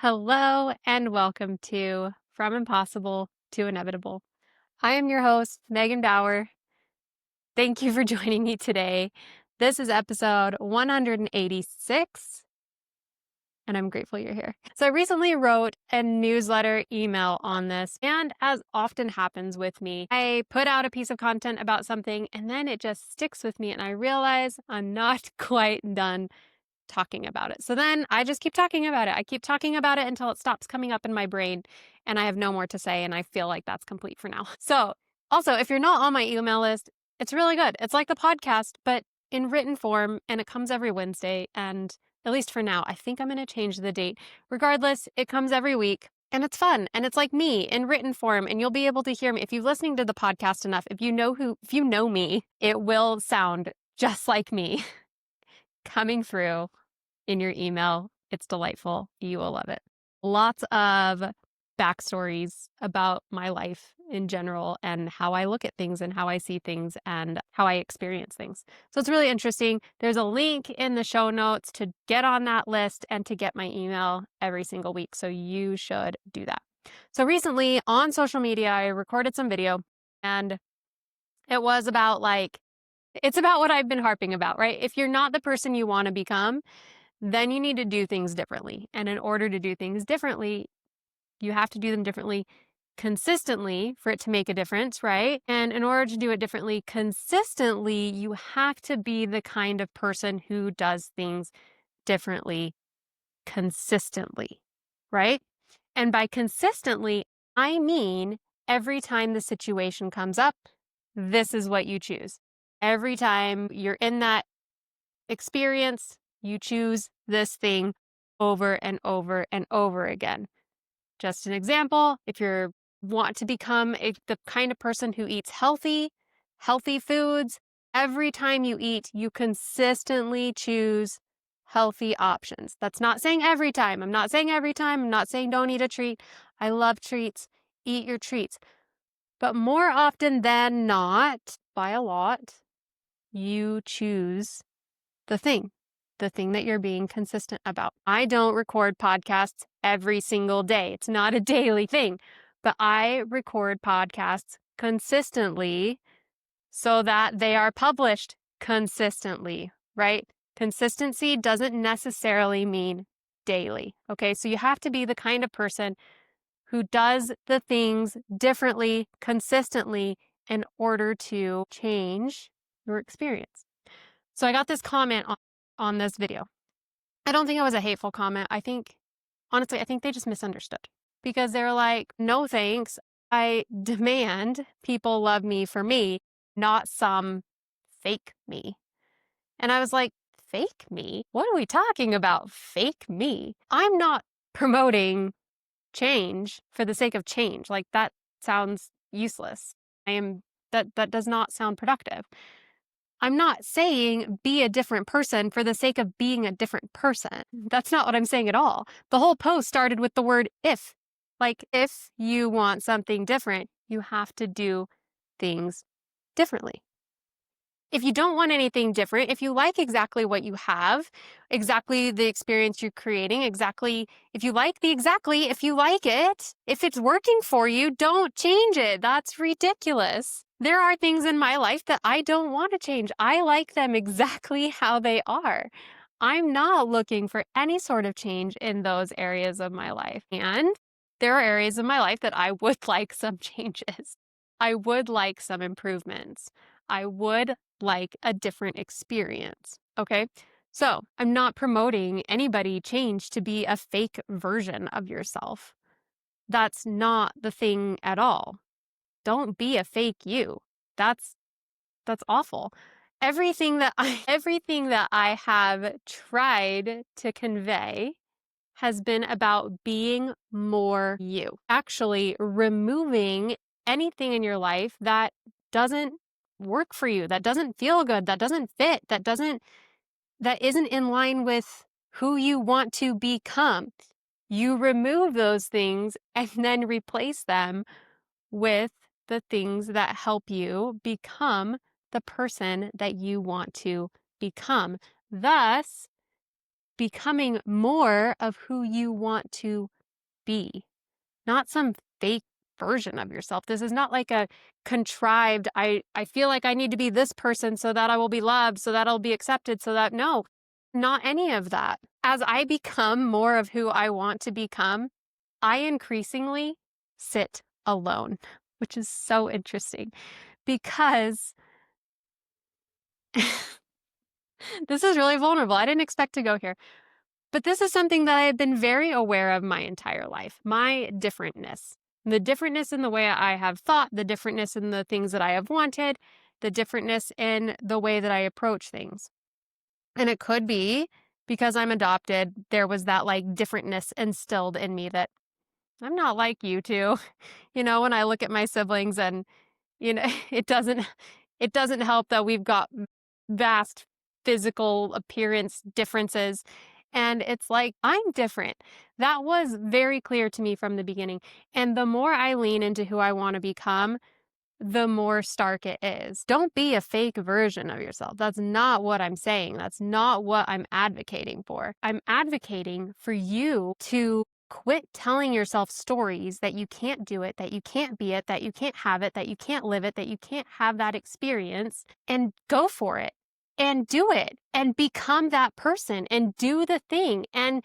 Hello and welcome to From Impossible to Inevitable. I am your host, Megan Bauer. Thank you for joining me today. This is episode 186, and I'm grateful you're here. So I recently wrote a newsletter email on this, and as often happens with me, I put out a piece of content about something and then it just sticks with me and I realize I'm not quite done talking about it. So then I just keep talking about it. I keep talking about it until it stops coming up in my brain and I have no more to say and I feel like that's complete for now. So also, if you're not on my email list, it's really good. It's like the podcast, but in written form, and it comes every Wednesday. And at least for now, I think I'm going to change the date. Regardless, it comes every week. And it's fun. And it's like me in written form. And you'll be able to hear me. If you're listening to the podcast enough, if you know me, it will sound just like me coming through in your email. It's delightful. You will love it. Lots of backstories about my life in general and how I look at things and how I see things and how I experience things. So it's really interesting. There's a link in the show notes to get on that list and to get my email every single week. So you should do that. So recently on social media, I recorded some video and it was about it's about what I've been harping about, right? If you're not the person you want to become, then you need to do things differently. And in order to do things differently, you have to do them differently consistently for it to make a difference, right? And in order to do it differently consistently, you have to be the kind of person who does things differently consistently, right? And by consistently, I mean every time the situation comes up, this is what you choose. Every time you're in that experience, you choose this thing over and over and over again. Just an example, if you want to become the kind of person who eats healthy foods, every time you eat, you consistently choose healthy options. That's not saying every time. I'm not saying every time. I'm not saying don't eat a treat. I love treats. Eat your treats. But more often than not, by a lot, you choose the thing that you're being consistent about. I don't record podcasts every single day. It's not a daily thing, but I record podcasts consistently so that they are published consistently, right? Consistency doesn't necessarily mean daily. Okay. So you have to be the kind of person who does the things differently, consistently in order to change your experience. So I got this comment on this video. I don't think it was a hateful comment. Honestly, I think they just misunderstood because they're like, no thanks. I demand people love me for me, not some fake me. And I was like, fake me? What are we talking about? Fake me? I'm not promoting change for the sake of change. Like that sounds useless. That does not sound productive. I'm not saying be a different person for the sake of being a different person. That's not what I'm saying at all. The whole post started with the word if. Like, if you want something different, you have to do things differently. If you don't want anything different, if you like exactly what you have, exactly the experience you're creating, if you like it, if it's working for you, don't change it. That's ridiculous. There are things in my life that I don't want to change. I like them exactly how they are. I'm not looking for any sort of change in those areas of my life. And there are areas of my life that I would like some changes. I would like some improvements. I would like a different experience. Okay. So I'm not promoting anybody change to be a fake version of yourself. That's not the thing at all. Don't be a fake you. That's awful. Everything that I have tried to convey has been about being more you. Actually removing anything in your life that doesn't work for you, that doesn't feel good, that doesn't fit, that isn't in line with who you want to become. You remove those things and then replace them with the things that help you become the person that you want to become. Thus, becoming more of who you want to be, not some fake version of yourself. This is not like a contrived, I feel like I need to be this person so that I will be loved, so that I'll be accepted, so that no, not any of that. As I become more of who I want to become, I increasingly sit alone, which is so interesting because this is really vulnerable. I didn't expect to go here. But this is something that I have been very aware of my entire life, my differentness. The differentness in the way I have thought, the differentness in the things that I have wanted, the differentness in the way that I approach things. And it could be because I'm adopted, there was that like differentness instilled in me that I'm not like you two. When I look at my siblings and you know, it doesn't help that we've got vast physical appearance differences. And it's like, I'm different. That was very clear to me from the beginning. And the more I lean into who I want to become, the more stark it is. Don't be a fake version of yourself. That's not what I'm saying. That's not what I'm advocating for. I'm advocating for you to quit telling yourself stories that you can't do it, that you can't be it, that you can't have it, that you can't live it, that you can't have that experience, and go for it and do it and become that person and do the thing and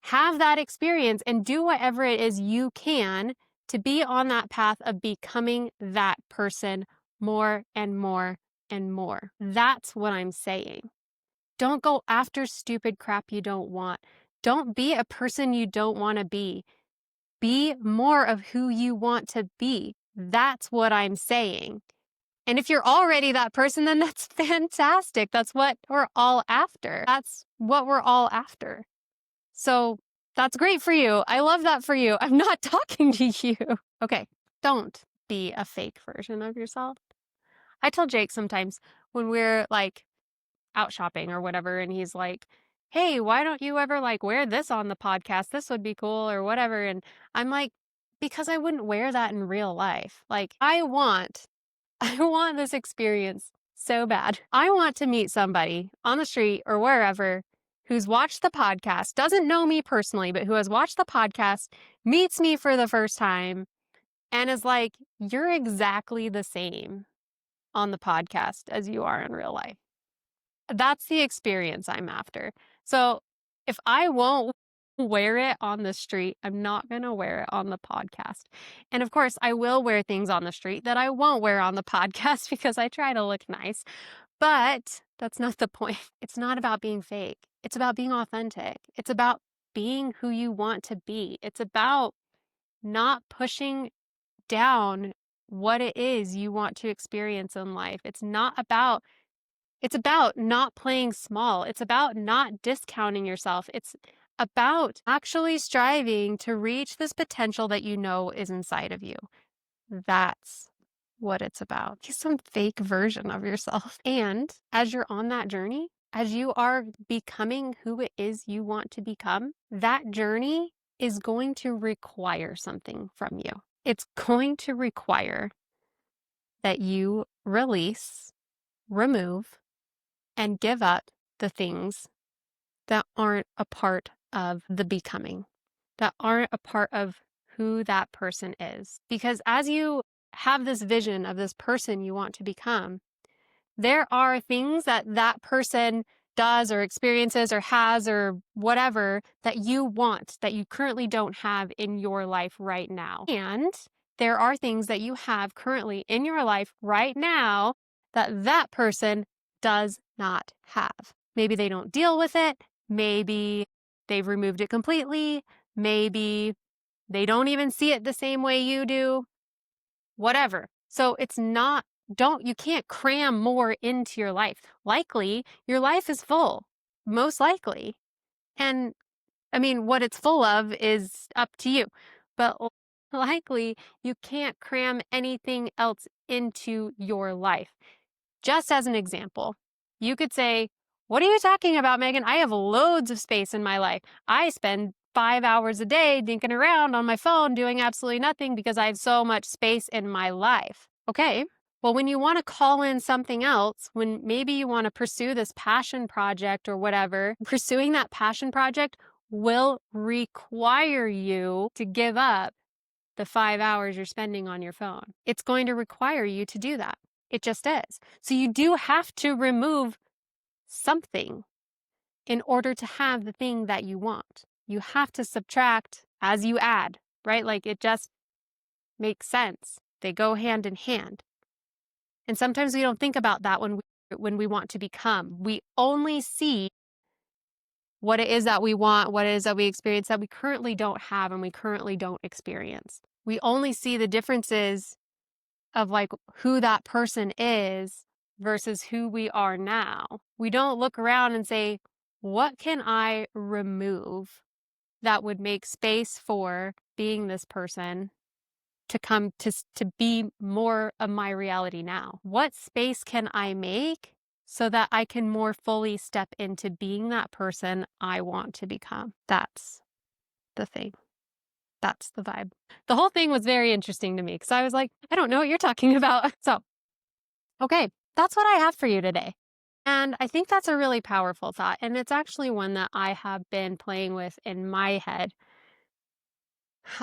have that experience and do whatever it is you can to be on that path of becoming that person more and more and more. That's what I'm saying. Don't go after stupid crap you don't want. Don't be a person you don't want to be. Be more of who you want to be. That's what I'm saying. And if you're already that person, then that's fantastic. That's what we're all after. That's what we're all after. So that's great for you. I love that for you. I'm not talking to you. Okay, don't be a fake version of yourself. I tell Jake sometimes when we're like out shopping or whatever, and he's like, hey, why don't you ever like wear this on the podcast? This would be cool or whatever. And I'm like, because I wouldn't wear that in real life. Like, I want this experience so bad. I want to meet somebody on the street or wherever who's watched the podcast, doesn't know me personally, but who has watched the podcast, meets me for the first time, and is like, you're exactly the same on the podcast as you are in real life. That's the experience I'm after. So if I won't wear it on the street, I'm not going to wear it on the podcast. And of course, I will wear things on the street that I won't wear on the podcast because I try to look nice. But that's not the point. It's not about being fake. It's about being authentic. It's about being who you want to be. It's about not pushing down what it is you want to experience in life. It's about not playing small. It's about not discounting yourself. It's about actually striving to reach this potential that you know is inside of you. That's what it's about. Be some fake version of yourself. And as you're on that journey, as you are becoming who it is you want to become, that journey is going to require something from you. It's going to require that you release, remove, and give up the things that aren't a part of the becoming, that aren't a part of who that person is. Because as you have this vision of this person you want to become, there are things that that person does or experiences or has or whatever that you want that you currently don't have in your life right now. And there are things that you have currently in your life right now that that person does not have. Maybe they don't deal with it. Maybe they've removed it completely. Maybe they don't even see it the same way you do. Whatever. So it's not, you can't cram more into your life. Likely, your life is full, most likely. And I mean, what it's full of is up to you. But likely, you can't cram anything else into your life. Just as an example, you could say, what are you talking about, Megan? I have loads of space in my life. I spend 5 hours a day dinking around on my phone doing absolutely nothing because I have so much space in my life. Okay, Well, when you want to call in something else, when maybe you want to pursue this passion project or whatever, pursuing that passion project will require you to give up the 5 hours you're spending on your phone. It's going to require you to do that. It just is. So you do have to remove something in order to have the thing that you want. You have to subtract as you add, right? Like it just makes sense. They go hand in hand. And sometimes we don't think about that when we want to become. We only see what it is that we want, what it is that we experience that we currently don't have and we currently don't experience. We only see the differences of like who that person is versus who we are now. We don't look around and say, what can I remove that would make space for being this person to come to be more of my reality now? What space can I make so that I can more fully step into being that person I want to become? That's the thing. That's the vibe. The whole thing was very interesting to me because I was like, I don't know what you're talking about. So, okay, that's what I have for you today. And I think that's a really powerful thought. And it's actually one that I have been playing with in my head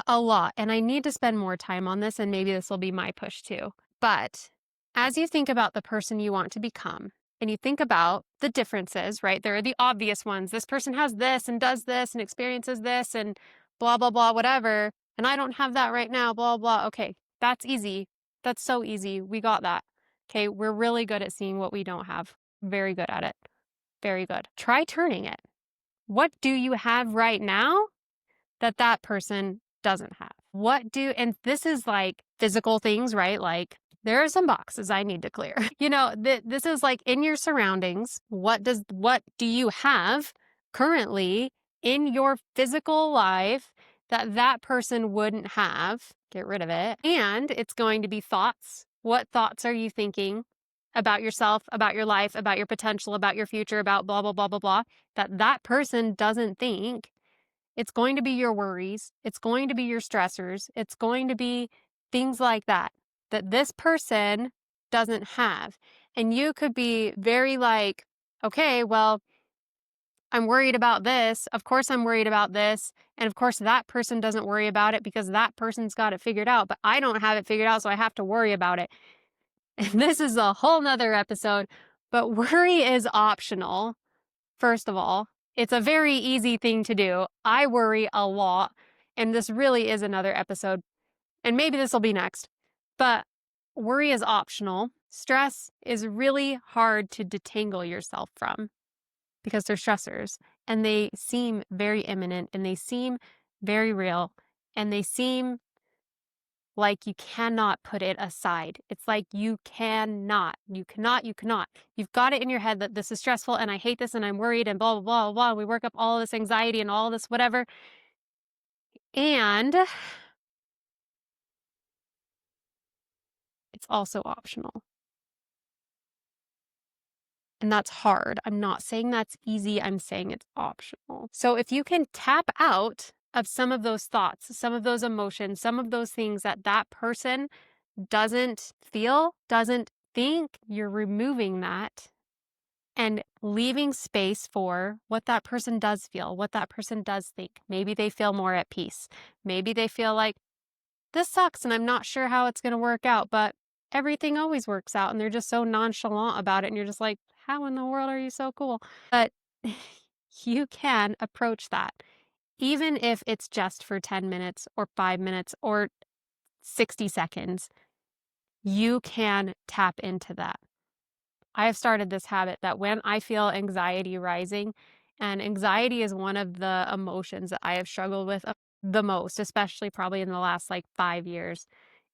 a lot. And I need to spend more time on this, and maybe this will be my push too. But as you think about the person you want to become, and you think about the differences, right? There are the obvious ones. This person has this and does this and experiences this and blah, blah, blah, whatever. And I don't have that right now, blah, blah. Okay, that's easy. That's so easy. We got that. Okay, we're really good at seeing what we don't have. Very good at it. Very good. Try turning it. What do you have right now that that person doesn't have? And this is like physical things, right? Like there are some boxes I need to clear. This is like in your surroundings. What do you have currently in your physical life that that person wouldn't have? Get rid of it. And it's going to be thoughts. What thoughts are you thinking about yourself, about your life, about your potential, about your future, about blah, blah, blah, blah, blah, that that person doesn't think? It's going to be your worries. It's going to be your stressors. It's going to be things like that this person doesn't have. And you could be very like, okay, well, I'm worried about this. Of course, I'm worried about this. And of course, that person doesn't worry about it because that person's got it figured out. But I don't have it figured out, so I have to worry about it. And this is a whole nother episode. But worry is optional. First of all, it's a very easy thing to do. I worry a lot, and this really is another episode, and maybe this will be next. But worry is optional. Stress is really hard to detangle yourself from because they're stressors, and they seem very imminent, and they seem very real, and they seem like you cannot put it aside. It's like you cannot. You've got it in your head that this is stressful and I hate this and I'm worried and blah, blah, blah, blah. We work up all this anxiety and all this whatever. And it's also optional. And that's hard. I'm not saying that's easy. I'm saying it's optional. So if you can tap out of some of those thoughts, some of those emotions, some of those things that that person doesn't feel, doesn't think, you're removing that and leaving space for what that person does feel, what that person does think. Maybe they feel more at peace. Maybe they feel like this sucks and I'm not sure how it's going to work out, but everything always works out. And they're just so nonchalant about it. And you're just like, how in the world are you so cool? But you can approach that, even if it's just for 10 minutes or 5 minutes or 60 seconds. You can tap into that. I have started this habit that when I feel anxiety rising, and anxiety is one of the emotions that I have struggled with the most, especially probably in the last like 5 years.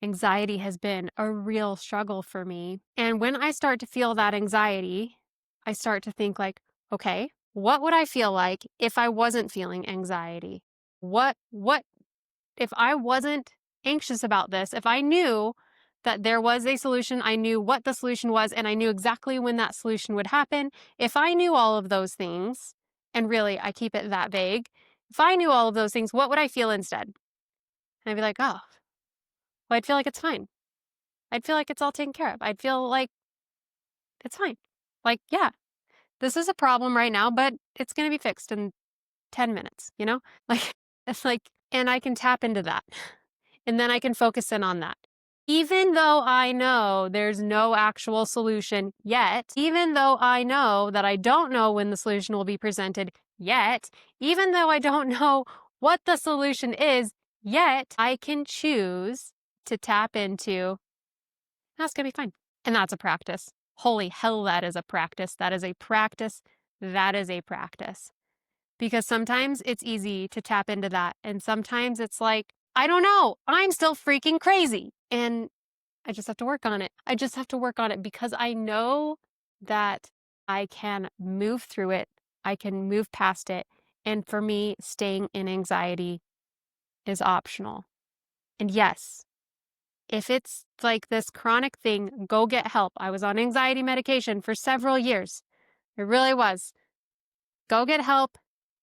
Anxiety has been a real struggle for me. And when I start to feel that anxiety, I start to think like, okay, what would I feel like if I wasn't feeling anxiety? What if I wasn't anxious about this, if I knew that there was a solution, I knew what the solution was, and I knew exactly when that solution would happen, if I knew all of those things, and really I keep it that vague, if I knew all of those things, what would I feel instead? And I'd be like, oh, well, I'd feel like it's fine. I'd feel like it's all taken care of. I'd feel like it's fine. Like, yeah, this is a problem right now, but it's going to be fixed in 10 minutes, you know? Like, it's like, and I can tap into that. And then I can focus in on that. Even though I know there's no actual solution yet, even though I know that I don't know when the solution will be presented yet, even though I don't know what the solution is yet, I can choose to tap into that's going to be fine. And that's a practice. Holy hell, that is a practice. That is a practice. That is a practice. Because sometimes it's easy to tap into that. And sometimes it's like, I don't know, I'm still freaking crazy. And I just have to work on it. I just have to work on it because I know that I can move through it. I can move past it. And for me, staying in anxiety is optional. And yes, if it's like this chronic thing, go get help. I was on anxiety medication for several years. It really was. Go get help.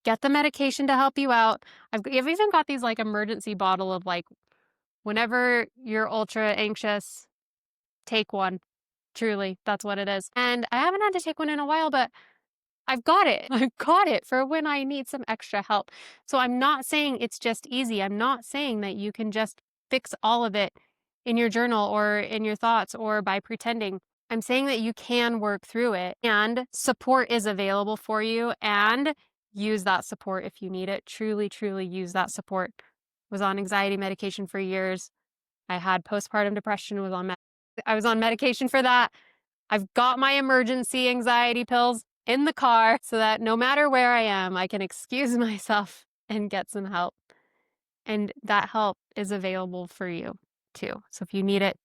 Get the medication to help you out. I've even got these like emergency bottle of like, whenever you're ultra anxious, take one. Truly, that's what it is. And I haven't had to take one in a while, but I've got it. I've got it for when I need some extra help. So I'm not saying it's just easy. I'm not saying that you can just fix all of it in your journal or in your thoughts or by pretending. I'm saying that you can work through it and support is available for you and use that support if you need it. Truly, truly use that support. Was on anxiety medication for years. I had postpartum depression, I was on medication for that. I've got my emergency anxiety pills in the car so that no matter where I am, I can excuse myself and get some help. And that help is available for you too. So if you need it,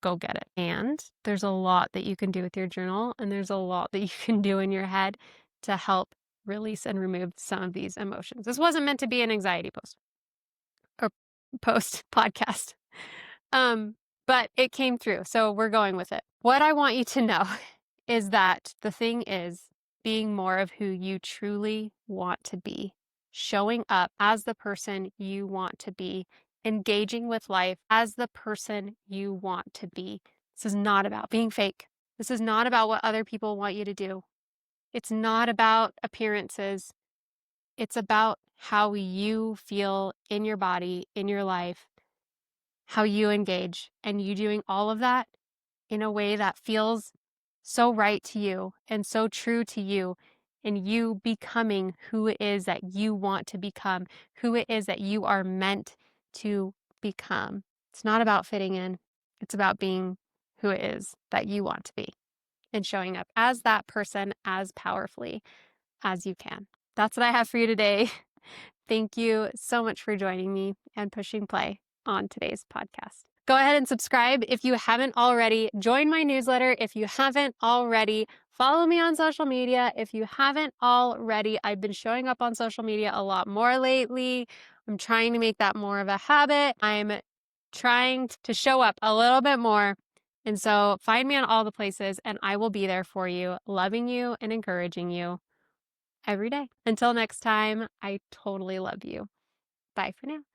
go get it. And there's a lot that you can do with your journal, and there's a lot that you can do in your head to help release and remove some of these emotions. This wasn't meant to be an anxiety post or post podcast. But it came through, so we're going with it. What I want you to know is that the thing is being more of who you truly want to be, showing up as the person you want to be, engaging with life as the person you want to be. This is not about being fake. This is not about what other people want you to do. It's not about appearances. It's about how you feel in your body, in your life, how you engage, and you doing all of that in a way that feels so right to you and so true to you, and you becoming who it is that you want to become, who it is that you are meant to become. It's not about fitting in. It's about being who it is that you want to be and showing up as that person as powerfully as you can. That's what I have for you today. Thank you so much for joining me and pushing play on today's podcast. Go ahead and subscribe if you haven't already. Join my newsletter if you haven't already. Follow me on social media if you haven't already. I've been showing up on social media a lot more lately. I'm trying to make that more of a habit. I'm trying to show up a little bit more. And so find me on all the places and I will be there for you, loving you and encouraging you every day. Until next time, I totally love you. Bye for now.